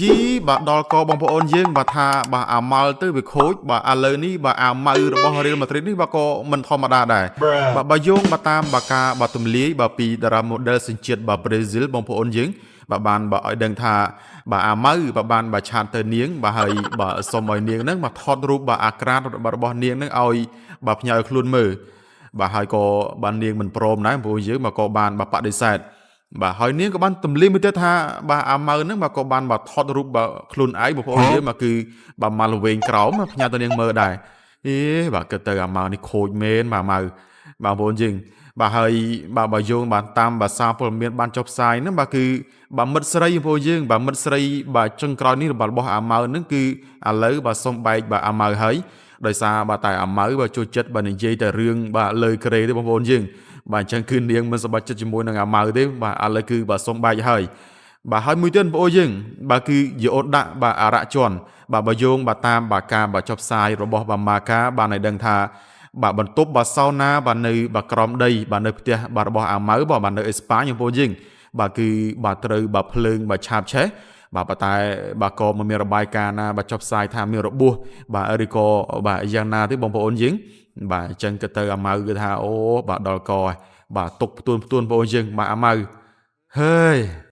យីបាទដល់កបងប្អូនយើងបាទថាបាទអាម៉ាល់ទៅវាខូចបាទឥឡូវនេះបាទអាម៉ៅរបស់ Real Madrid នេះបាទក៏មិនធម្មតាដែរបាទបើយោងបាទតាមបាទការបាទទម្លាយបាទពីតារា model សញ្ជាតិបាទ Brazil បងប្អូនយើងបាទបានបាទឲ្យដឹងថាបាទអាម៉ៅបាទបានបាទឆាតទៅនាងបាទហើយបាទសុំឲ្យនាងហ្នឹងបាទថតរូបបាទអាក្រាតរបស់នាងហ្នឹងឲ្យបាទផ្ញើឲ្យខ្លួនមើលបាទហើយក៏បាននាងមិនព្រមដែរបងប្អូនយើងបាទក៏បានបាទបដិសេធបាទហើយនាងក៏បានទម្លាយមួយទៀតថាបាទអាម៉ៅហ្នឹងបាទក៏បានបាទថតរូបបាទខ្លួនឯងបងប្អូនយើងបាទគឺបាទមកល្វែងក្រោមផ្ញើទៅនាងមើលដែរអេបាទគិតទៅអាម៉ៅនេះខូចមែនបាទអាម៉ៅបងប្អូនយើងបាទហើយបាទបើយោងបាទតាមភាសាព័ត៌មានបានចុះផ្សាយហ្នឹងបាទគឺបាទមិត្តស្រីបងប្អូនយើងបាទមិត្តស្រីបាទចុងក្រោយនេះរបស់អាម៉ៅហ្នឹងគឺឥឡូវបាទសុំបែកបាទអាម៉ៅហើយដោយសារបាទតែអាម៉ៅបាទចូលចិត្តបាទនិយាយតែរឿងបាទលើក្រេទេបងប្អូនយើងបាទអញ្ចឹងគឺនាងមិនសប្បាយចិត្តជាមួយនឹងអាម៉ៅទេបាទឥឡូវគឺបាទសុំបែកហើយបាទហើយមួយទៀតបងប្អូនយើងបាទគឺយអូនដាក់បាទអារៈជន់បាទបើយោងបាទតាមបាទការបាទចុះផ្សាយរបស់បាទម៉ាកាបានឲ្យដឹងថាបាទបន្ទប់បាទសោណាបាទនៅបាទក្រោមដីបាទនៅផ្ទះបាទរបស់អាម៉ៅបាទនៅអេស្ប៉ាញបងប្អូនយើងបាទគឺបាទត្រូវបាទភ្លើងបាទឆាបឆេះបាទប៉ុន្តែបាទក៏មិនមានរបាយការណ៍ណាបាទចុះផ្សាយថាមានរបួសបាទឬក៏បាទយ៉ាងណាទេបងប្អូនយើងបាទអញ្ចឹងក៏ទៅអាម៉ៅគឺថាអូបាទដល់កបាទទុកផ្ទួនបងប្អូនយើងបាទអាម៉ៅហើយ